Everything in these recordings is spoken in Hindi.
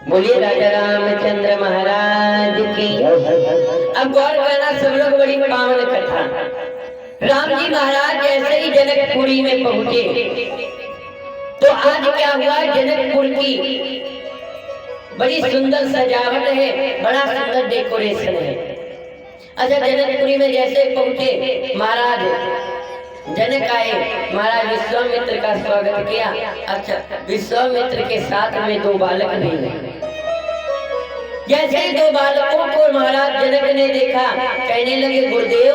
बोलिए राजा रामचंद्र महाराज की। अब गौर करना सब लोग, बड़ी पावन कथा। राम जी महाराज जैसे ही जनकपुरी में पहुंचे तो आज क्या हुआ, जनकपुर की बड़ी सुंदर सजावट है, बड़ा सुंदर डेकोरेशन है। अच्छा, जनकपुरी में जैसे पहुंचे महाराज जनक आए, महाराज विश्वामित्र का स्वागत किया। अच्छा, विश्वामित्र के साथ में दो बालक नहीं है। जैसे ही दो बालकों को महाराज जनक ने देखा, कहने लगे गुरुदेव,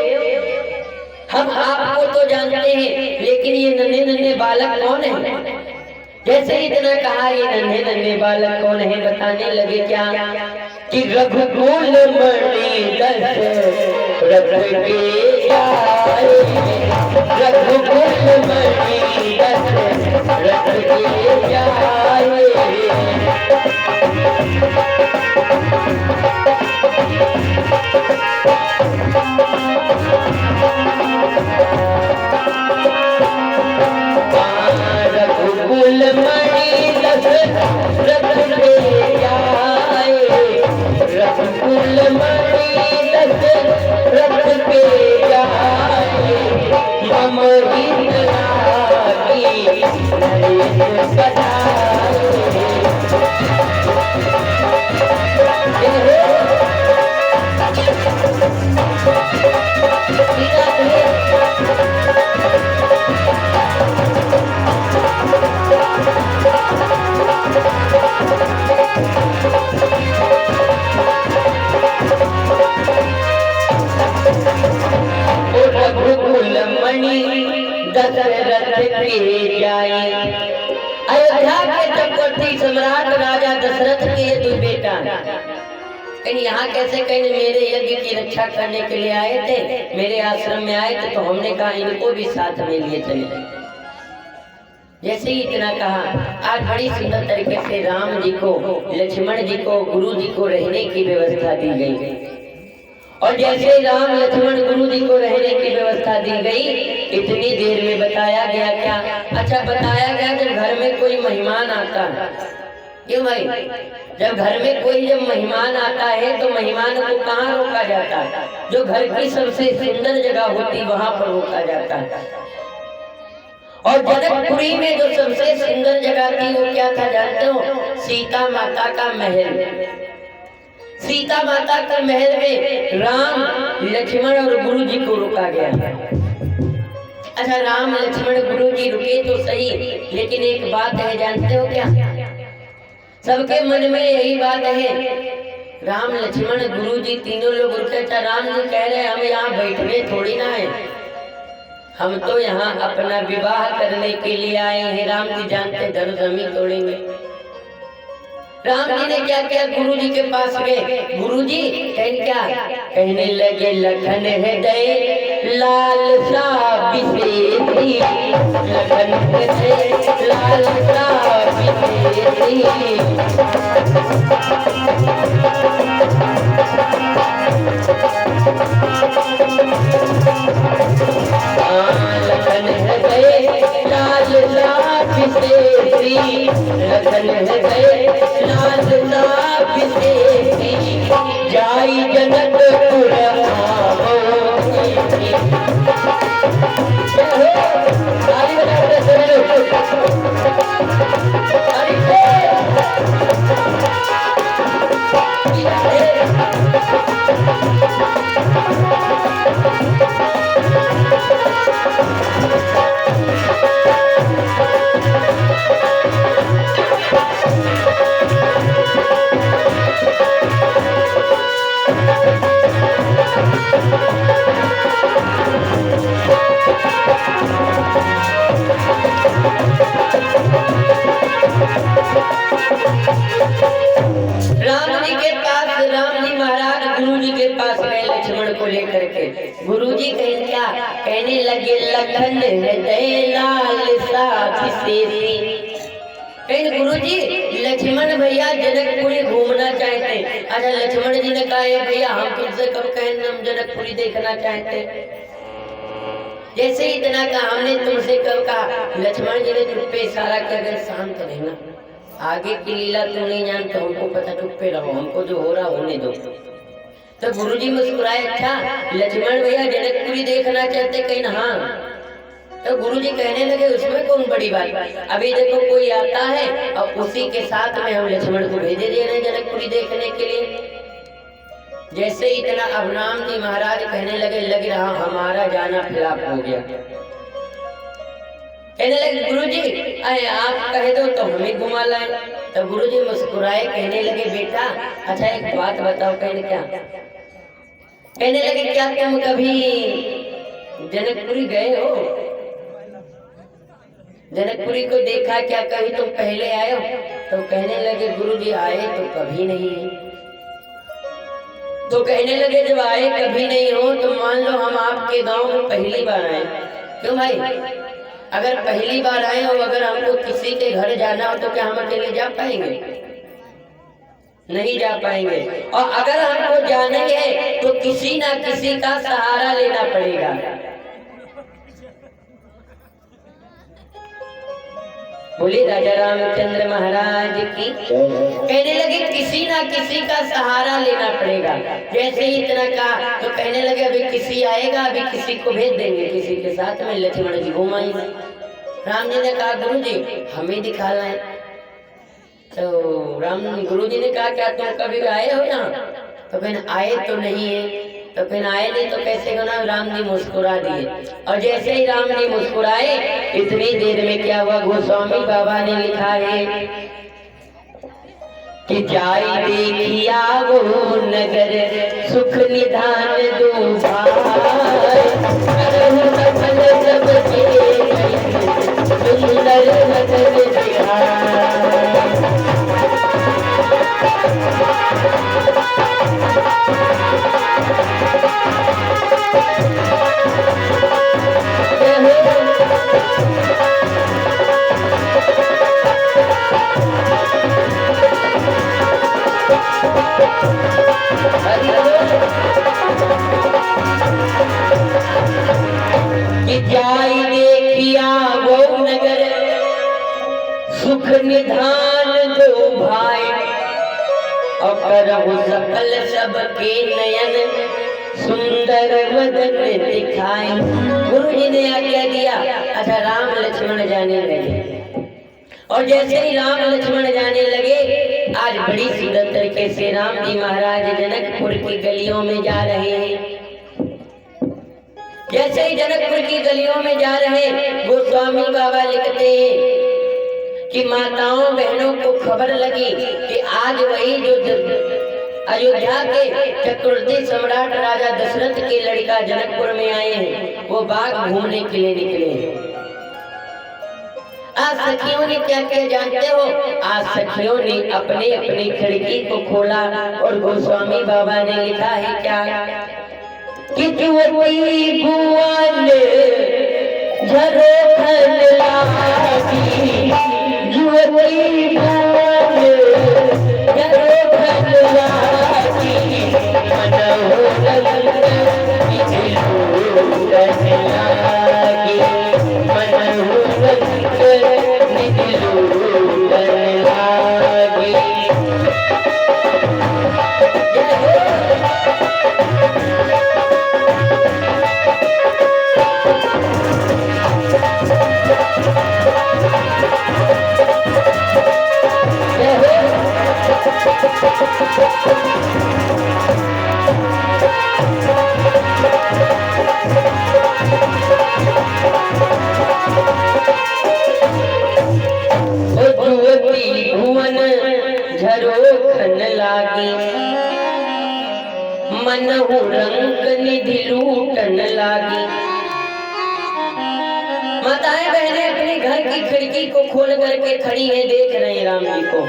हम आपको तो जानते हैं, लेकिन ये नन्हे नन्हे बालक कौन है? जैसे ही इतना कहा, ये नन्हे नन्हे बालक कौन है, बताने लगे क्या कि रघुकुल मणि दशरथ के आए, रघुकुल मणि दशरथ के आए। रघुकुल मणि दशरथ के आए, रघुकुल मणि दशरथ के आए। मम हित लागी नरेश बधाए। रघुकुल मणि दशरथ के जाए। अयोध्या के चक्रवर्ती सम्राट राजा दशरथ के दो बेटा, कहीं यहाँ कैसे, कहीं मेरे यज्ञ की रक्षा करने के लिए आए थे, मेरे आश्रम में आए थे, तो हमने कहा इनको भी साथ में लिए चले। जैसे ही इतना कहा, आज बड़ी सुंदर तरीके से राम जी को, लक्ष्मण जी को, गुरु जी को रहने की व्यवस्था दी गई। और जैसे राम लक्ष्मण गुरु जी को रहने की व्यवस्था दी गई, इतनी देर में बताया गया क्या? अच्छा, बताया गया जब घर में कोई मेहमान आता है, क्यों भाई, जब घर में कोई जब मेहमान आता है तो मेहमान को कहाँ रोका जाता है? जो घर की सबसे सुंदर जगह होती वहां पर रोका जाता है। और जनकपुरी में जो सबसे सुंदर जगह थी वो क्या था जानते हो? सीता माता का महल। सीता माता के महल में राम लक्ष्मण और गुरु जी को रोका गया। अच्छा, राम लक्ष्मण गुरु जी रुके तो सही, लेकिन एक बात है, जानते हो क्या? सबके मन में यही बात है, राम लक्ष्मण गुरु जी तीनों लोग रुके। अच्छा, राम जी कह रहे हम यहाँ बैठने थोड़ी ना है, हम तो यहाँ अपना विवाह करने के लिए आए हैं। राम जी जानते धर्म जमीन तोड़ेंगे। राम जी ने क्या किया, गुरु जी के पास गए। गुरु जी कहने लगे, लखन हृदय लालसा विशेषी, लखन हृदय लालसा विशेषी। लखन हृदय लालसा विशेषी, लखन हृदय लालसा विशेषी। जाई जनकपुर गुरु जी कहने लगे, लखन हृदय लालसा विशेषी। कहीं गुरु जी लक्ष्मण भैया जनकपुरी घूमना चाहते हैं। अच्छा, लक्ष्मण जी ने कहा भैया हम तुमसे कब कहें हम जनकपुरी देखना चाहते हैं। जैसे इतना कहा हमने तुमसे कब कहा, लक्ष्मण जी ने तुम पे इशारा किया, शांत रहना। आगे की लीला तू नहीं जानता, हमको पता, चुप्पे रहो, हमको जो हो रहा होने दो। तो गुरुजी मुस्कुराए, अच्छा लक्ष्मण भैया जनकपुरी देखना चाहते, कहीं ना? हाँ। तो गुरुजी कहने लगे उसमें कौन बड़ी बात, अभी देखो कोई आता है और उसी के साथ में हम लक्ष्मण को भेजे दे रहे हैं जनकपुरी देखने के लिए। जैसे इतना अब राम जी महाराज कहने लगे, लग रहा हमारा जाना फ्लॉप हो गया। कहने लगे गुरुजी आप कह दो तो हमें घुमा लाए। तो गुरुजी मुस्कुराए, कहने लगे बेटा अच्छा एक बात बताओ। कहने क्या? कहने लगे क्या तुम कभी जनकपुरी गए हो? जनकपुरी को देखा क्या, कभी तुम पहले आए हो? तो कहने लगे गुरुजी आए तो कभी नहीं। तो कहने लगे जब आए कभी नहीं हो तो मान लो हम आपके गांव में पहली बार आए। क्यों भाई? अगर पहली बार आए हो, अगर हमको किसी के घर जाना हो तो क्या हम अकेले जा पाएंगे? नहीं जा पाएंगे। और अगर हमको जाना है तो किसी ना किसी का सहारा लेना पड़ेगा। बोले राजा रामचंद्र महाराज की। कहने लगे किसी ना किसी का सहारा लेना पड़ेगा। जैसे ही इतना कहा तो कहने लगे अभी किसी आएगा, अभी किसी को भेज देंगे, किसी के साथ में लक्ष्मण जी घुमाएंगे। राम जी ने कहा गुरु जी हमें दिखाना है। तो गुरु जी ने कहा क्या तुम कभी आए हो यहाँ? तो फिर आए तो नहीं है। तो फिर आए नहीं तो कैसे होना? राम जी मुस्कुरा दिए। और जैसे ही राम जी मुस्कुराए इतनी देर में क्या हुआ? गोस्वामी बाबा ने लिखा है कि जाई देखिया वो नगर सुख निधान दो भाई, सफल सबके सुंदर नगर बिहार। जाई देखिया वो नगर सुख निधान दो भाई, और करहु सकल सबके नयन सुंदर वदन दिखाई। गुरु जी ने आज्ञा दिया। अच्छा राम लक्ष्मण जाने लगे। और जैसे ही राम लक्ष्मण जाने लगे आज बड़ी सुंदर तरीके से राम जी महाराज जनकपुर की गलियों में जा रहे हैं। जैसे ही जनकपुर की गलियों में जा रहे गोस्वामी बाबा लिखते हैं कि माताओं बहनों को खबर लगी कि आज वही जो अयोध्या के चक्रवर्ती सम्राट राजा दशरथ के लड़का जनकपुर में आए हैं, वो बाग घूमने के लिए निकले हैं। आज सखियों ने क्या क्या जानते हो? आज सखियों ने अपने अपनी खिड़की को खोला और गोस्वामी बाबा ने लिखा है क्या कि जुवती भुवन झरोखन लागी, जुवती भुवन झरोखन लागी, मनोरंजन निधिलूटन लागी, मनोरंजन निधिलूटन लागी। झरोखन लागी, मनहु रंग निधि लूटन लागी। माताएं बहनें अपने घर की खिड़की को खोल करके खड़ी हैं, देख रहे हैं राम जी को।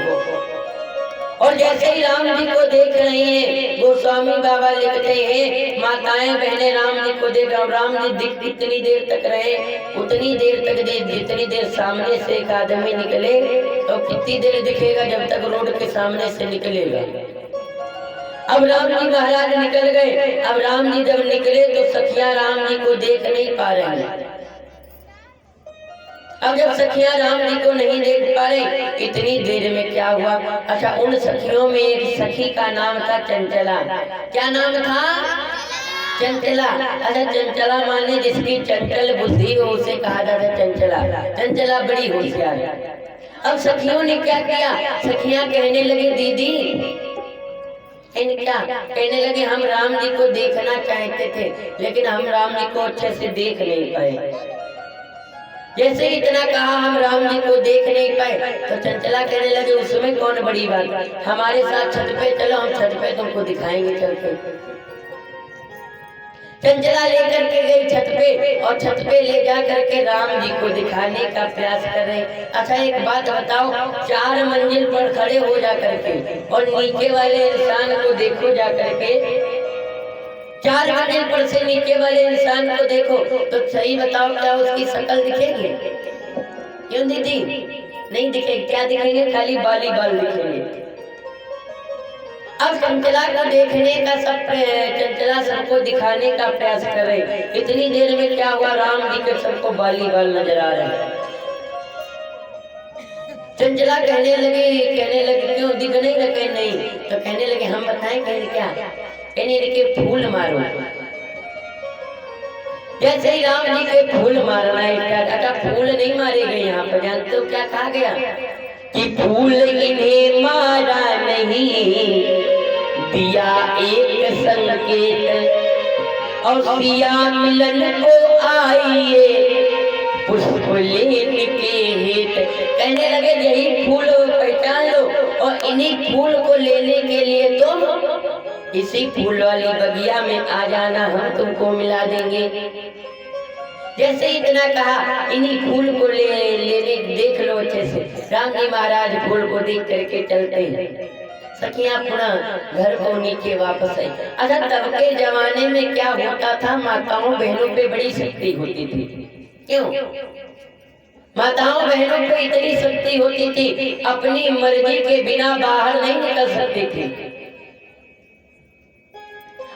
और जैसे ही राम जी को देख रहे हैं गोस्वामी बाबा लिखते हैं माताएं बहनें राम जी को देख, और राम जी दिख कितनी देर तक रहे? उतनी देर तक जितनी देर सामने से एक आदमी निकले तो कितनी देर दिखेगा? जब तक रोड के सामने से निकलेगा। अब राम जी महाराज निकल गए। अब राम जी जब निकले तो सखिया राम जी को देख नहीं पा रहे हैं। अब जब सखियां राम जी को नहीं देख पा रही, इतनी देर में क्या हुआ? अच्छा, उन सखियों में एक सखी का नाम था चंचला। क्या नाम था? चंचला। अच्छा, चंचला माने जिसकी चंचल बुद्धि हो उसे कहा जाता है चंचला। चंचला बड़ी होशियार। अब सखियों ने क्या किया? सखियां कहने लगी दीदी, क्या कहने लगे, हम राम जी को देखना चाहते थे लेकिन हम राम जी को अच्छे से देख नहीं पाए। जैसे इतना कहा हम राम जी को देख नहीं पाए, तो चंचला कहने लगे उसमें कौन बड़ी बात, हमारे साथ छत पे चलो, हम छत पे तुमको दिखाएंगे चल के। चंचला लेकर के गई छत पे, और छत पे ले जा करके राम जी को दिखाने का प्रयास कर रहे। अच्छा, एक बात बताओ, 4 मंजिल पर खड़े हो जा करके और नीचे वाले इंसान को देखो जा करके, 4 मंजिल पर से नीचे वाले इंसान को देखो तो सही बताओ, क्या उसकी शक्ल दिखेगी? क्यों दीदी? नहीं दिखेगी। क्या दिखेंगे? खाली बाल ही बाल दिखेंगे। अब चंचला को देखने का चंचला सबको दिखाने का प्रयास कर रहे। इतनी देर में क्या हुआ? राम जी के सबको बाली बाल नजर आ रहे हैं। चंचला कहने लगे क्यों दिख नहीं रहे? नहीं। तो कहने लगे हम बताएं। कहने क्या? कहने लगे फूल मारो। जैसे ही राम जी के फूल मारना है, अच्छा फूल नहीं मारे गए यहाँ पर, जानते हो क्या कहा गया? कि फूल इन्हें मारा नहीं, दिया एक संकेत, और सिया मिलन को आइए पुष्प लेने के हेत। कहने लगे यही फूल पहचान लो, और इन्हीं फूल को लेने के लिए तुम इसी फूल वाली बगिया में आ जाना, हम तुमको मिला देंगे। जैसे इतना कहा, इन्हीं फूल को लेने देख लो अच्छे से। राम जी महाराज फूल को देख करके चलते हैं। सखियां पुनः घर को नीचे वापस आई। अच्छा, तब के जमाने में क्या होता था? माताओं बहनों पे बड़ी शक्ति होती थी। क्यों? माताओं बहनों पे इतनी शक्ति होती थी, अपनी मर्जी के बिना बाहर नहीं निकल सकती थी।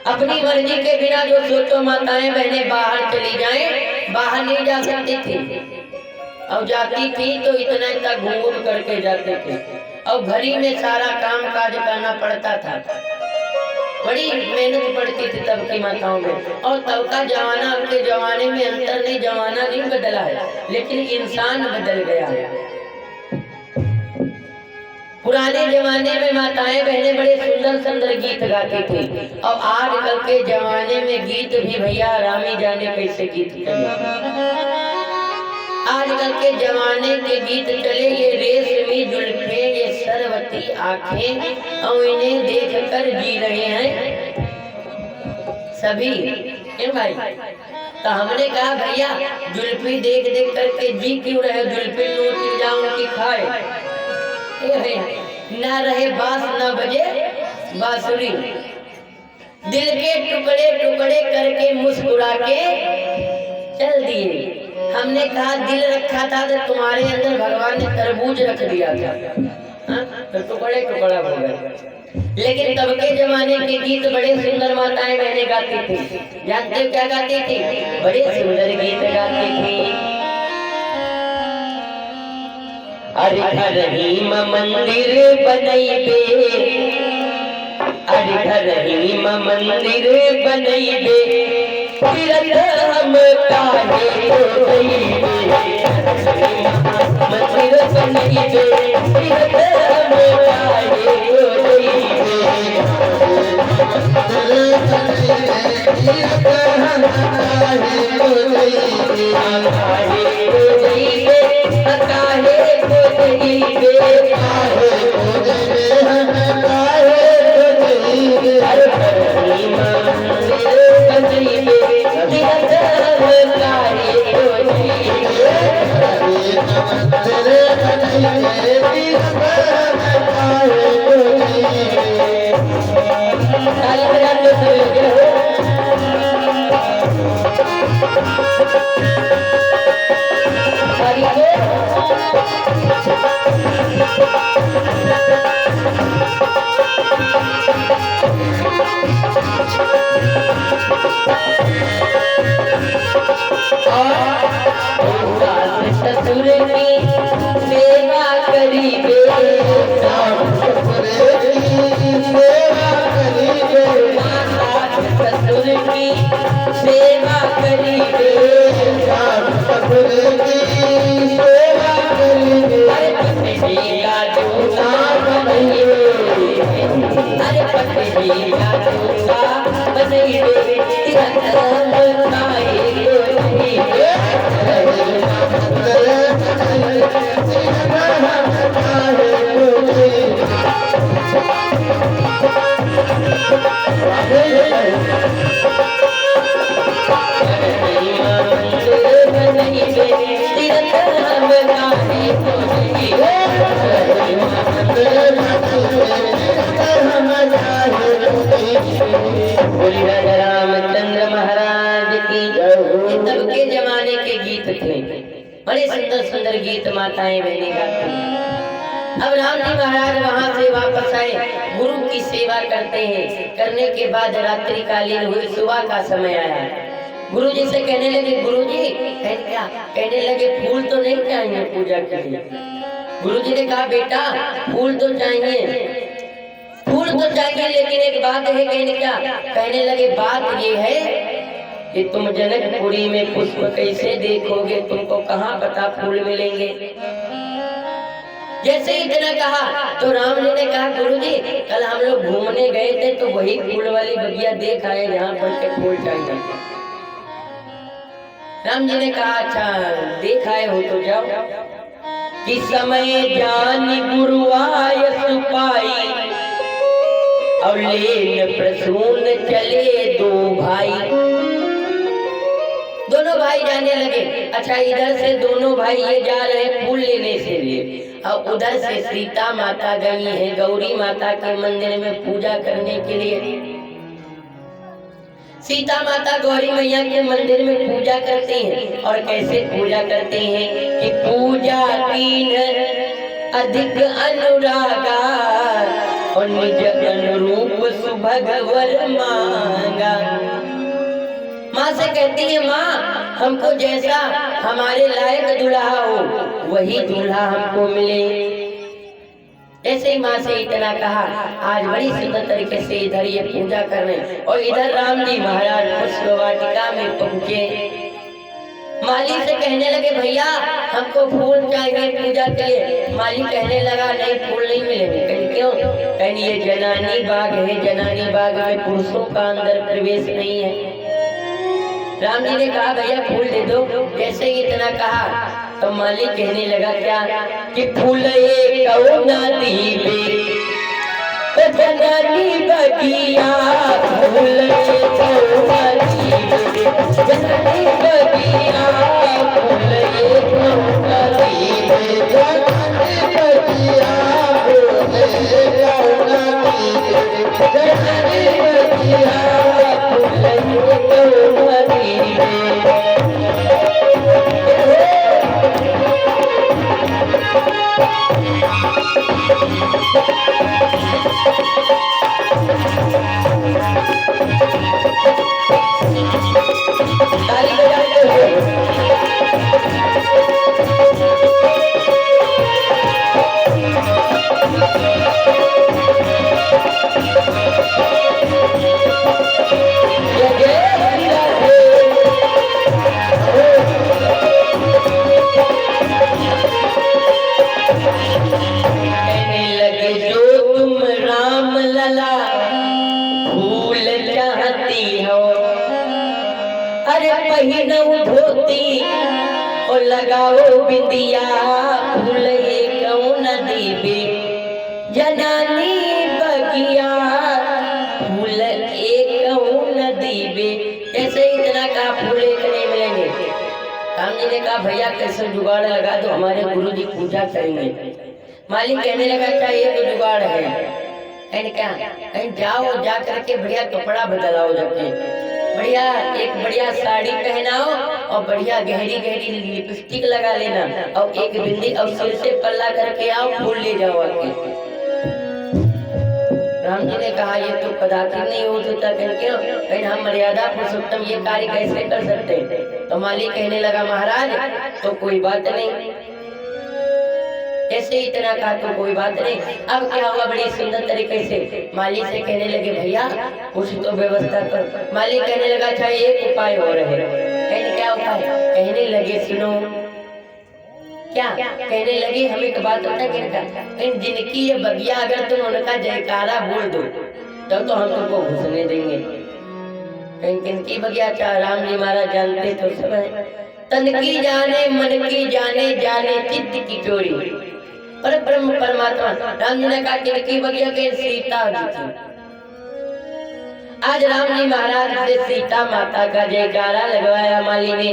अपनी मर्जी के बिना जो सोचो माताएं बहनें बाहर चली जाएं, बाहर नहीं जा सकती थी। और जाती थी तो इतना घूम करके जाते थे, और घड़ी में सारा काम काज करना पड़ता था। बड़ी मेहनत पड़ती थी तब की माताओं में। और तब का जमाना अब के जमाने में अंतर नहीं, जमाना नहीं बदला है लेकिन इंसान बदल गया है। पुराने जमाने में माताएं बहनें बड़े सुंदर सुंदर गीत गाती थी, और आजकल के जमाने में गीत भी भैया रामी जाने कैसे गीत चले। आजकल के जमाने के गीत चले, ये रेशमी जुल्फे, ये सरवती आंखें, और इन्हें देखकर जी रहे हैं सभी। क्यों भाई? तो हमने कहा भैया जुल्फी देख देख करके जी क्यों रहे? जुल्फी नोच जाओ उनकी खाए, ना रहे बांस ना बजे बांसुरी, दिल के टुकड़े टुकड़े करके मुस्कुरा के चल दिए। हमने कहा दिल रखा था तो तुम्हारे अंदर भगवान ने तरबूज रख दिया था, तो टुकड़े टुकड़ा हो गए। लेकिन तब के जमाने के गीत बड़े सुंदर माताएं बहनें गाती थी। जानते हो क्या गाती थी? बड़े सुंदर गीत गाती थी। अरे घर ही मंदिर बनैबे, अरे घर ही मंदिर बनैबे, तीरथ हम काहे तो जइबे, मंदिर बनैबे, तीरथ हम काहे तो जइबे, तीरथ हम काहे तो जइबे, काहे तो जइबे, काहे ससुर भैया दूंगा नहीं रे तिरंगा काहे को नहीं रामचंद्र महाराज की। तब के जमाने के गीत थे, बड़े सुंदर सुंदर गीत माताएं बहनें गाती। अब राम जी महाराज वहां से वापस आए, गुरु की सेवा करते हैं। करने के बाद रात्रि कालीन हुई, सुबह का समय आया। गुरु जी से कहने लगे, गुरु जी क्या कहने लगे, फूल तो नहीं चाहिए पूजा के लिए। गुरु जी ने कहा, बेटा फूल तो चाहिए, फूल तो चाहिए, लेकिन एक बात है। कहने लगे, बात ये है कि तुम जनकपुरी में पुष्प कैसे देखोगे, तुमको कहाँ पता फूल मिलेंगे। जैसे ही इतना कहा तो राम जी ने कहा, गुरु जी कल हम लोग घूमने गए थे तो वही फूल वाली बगिया देख आए जहाँ पर के फूल चाहिए। राम जी ने कहा, अच्छा देख आए हो तो जाओ। कि समय जान गुरु आय सुपाई, और लेन प्रसून चले दो भाई। दोनों भाई जाने लगे। अच्छा, इधर से दोनों भाई ये जा रहे फूल लेने से लिए, और उधर से सीता माता गई है गौरी माता के मंदिर में पूजा करने के लिए। सीता माता गौरी मैया के मंदिर में पूजा करती हैं। और कैसे पूजा करते हैं कि पूजा तीन अधिक अनुरागा, और निज अनुरूप सुभगवर मांगा। माँ से कहती है, माँ हमको जैसा हमारे लायक दूल्हा हो वही दूल्हा हमको मिले। ऐसे ही माँ से इतना कहा। आज बड़ी सुंदर तरीके से इधर ये पूजा कर रहे हैं, और इधर राम जी महाराज पुष्प वाटिका में पहुँचे। माली से कहने लगे, भैया हमको फूल चाहिए पूजा के लिए। माली कहने लगा, नहीं फूल नहीं मिलेंगे। कहीं क्यों? कहीं ये जनानी बाग है, जनानी बाग में पुरुषों का अंदर प्रवेश नहीं है। राम जी ने कहा, भैया फूल दे दो। जैसे ही इतना कहा तो माली कहने लगा, क्या कि फूल ये कौना दीवे जनानी बगिया, फूल ये कौना दीवे जनानी बगिया, फूल ये कौना दीवे जनानी बगिया, फूल ये कौना दीवे जनानी बगिया, फूल ये कौना दीवे। धोती और लगाओ बिंदिया, फूल ये कौन दीवे जनानी बगिया, फूल एक कौन दीवे। ऐसे इतना कहा, फूल एक नहीं मिलेंगे। राम जी ने कहा, भैया कैसे जुगाड़ लगा दो, हमारे गुरु जी पूजा करेंगे। मालिक कहने लगा, अच्छा ये तो जुगाड़ है। कहीं जाओ, जा करके बढ़िया कपड़ा बदलाओ, जाके बढ़िया एक बढ़िया साड़ी पहनाओ और बढ़िया गहरी गहरी लिपस्टिक लगा लेना, और एक बिंदी और सिर से पल्ला करके आओ, फूल ले जाओ आके। राम जी ने कहा, ये तो कदापि नहीं हो सकता। क्यों? कहीं हम मर्यादा पुरुषोत्तम ये कार्य कैसे कर सकते। तो मालिक कहने लगा, महाराज तो कोई बात नहीं। ऐसे इतना कहा तो कोई बात नहीं। अब क्या हुआ, बड़ी सुंदर तरीके से मालिक से कहने लगे, भैया कुछ तो व्यवस्था कर। मालिक कहने लगा, अच्छा एक उपाय हो रहे। कहने क्या उपाय? कहने लगे, सुनो। क्या कहने लगे, हमें एक बात पता है, जिनकी ये बगिया अगर तुम उनका जयकारा बोल दो तब तो हम तुमको घुसने देंगे। किनकी बगिया चाह राम जी महाराज जानते तो सब है। तन की जाने मन की जाने जाने चित्त की चोरी। पर ब्रह्म परमात्मा राम जी ने कहा किनकी बगिया के सीता जी थी। आज राम जी महाराज से सीता माता का जयकारा लगवाया माली ने।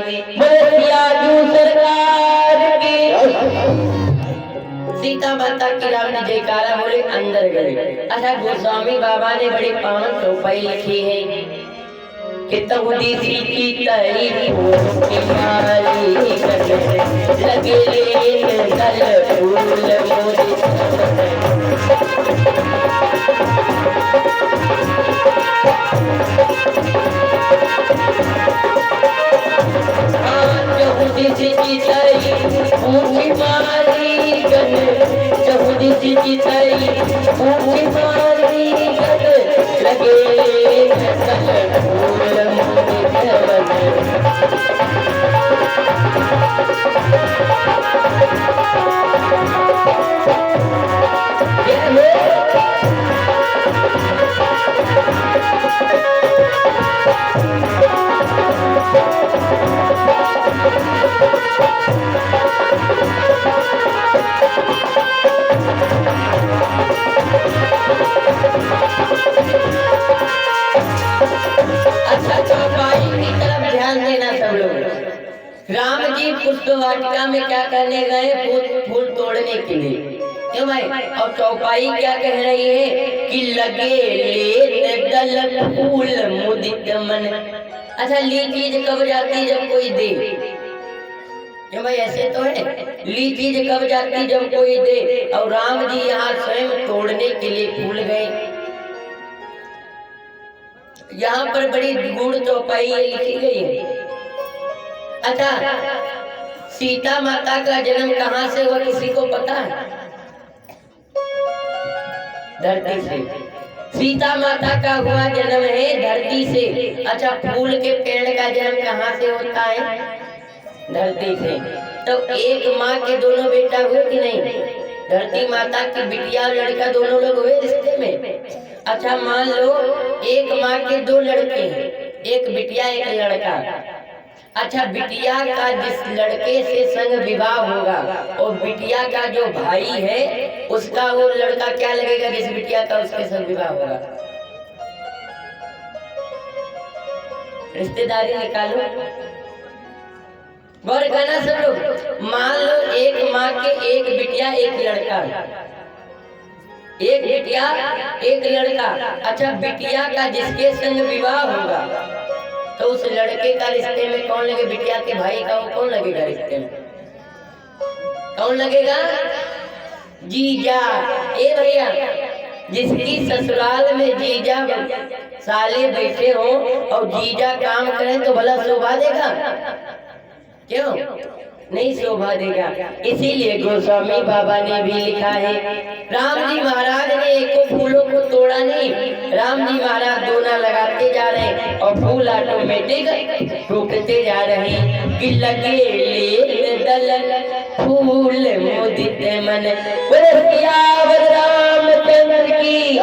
सीता माता की राम ने जयकारा बोले अंदर गए। अच्छा गोस्वामी बाबा ने बड़ी पावन चौपाई लिखी है कि तहुदी सीती तरी के माली लगे कल फूल राम जी पुष्प वाटिका में क्या करने गए? फूल तोड़ने के लिए। क्यों भाई? और चौपाई क्या कह रही है कि लगे ले दल फूल मुदित मन। अच्छा ली चीज कब जाती जब कोई दे? क्यों भाई ऐसे तो है, ली चीज कब जाती जब कोई दे। और राम जी यहाँ स्वयं तोड़ने के लिए फूल गए। यहाँ पर बड़ी गूढ़ चौपाई लिखी गई है। अच्छा सीता माता का जन्म कहाँ से हुआ किसी को पता है? धरती से। सीता माता का हुआ जन्म है धरती से। अच्छा फूल के पेड़ का जन्म कहाँ से होता है? धरती से। तो एक माँ के दोनों बेटा हुए कि नहीं? धरती माता की बिटिया और लड़का दोनों लोग हुए रिश्ते में। अच्छा मान लो एक माँ के दो लड़के हैं, एक बिटिया एक लड़का। अच्छा बिटिया का जिस लड़के से संग विवाह होगा और बिटिया का जो भाई है उसका वो लड़का क्या लगेगा जिस बिटिया का उसके संग विवाह होगा? रिश्तेदारी निकालो, गौर करना सब लोग। मान लो एक माँ के एक बिटिया एक लड़का, एक बिटिया एक लड़का। अच्छा बिटिया का जिसके संग विवाह होगा तो उस लड़के का रिश्ते में कौन लगे? बिटिया के भाई का कौन लगेगा रिश्ते में? कौन लगेगा? जीजा। ए भैया जिसकी ससुराल में जीजा साले बैठे हो और जीजा काम करें तो भला शोभा देगा? क्यों नहीं शोभा देगा? इसीलिए गोस्वामी बाबा ने भी लिखा है राम जी महाराज ने एको फूलों को तोड़ा नहीं। राम जी महाराज दोना लगाते जा रहे और फूल ऑटोमेटिक टूटते जा रहे कि लगे ले दल फूल मुदित मन। रामचंद्र की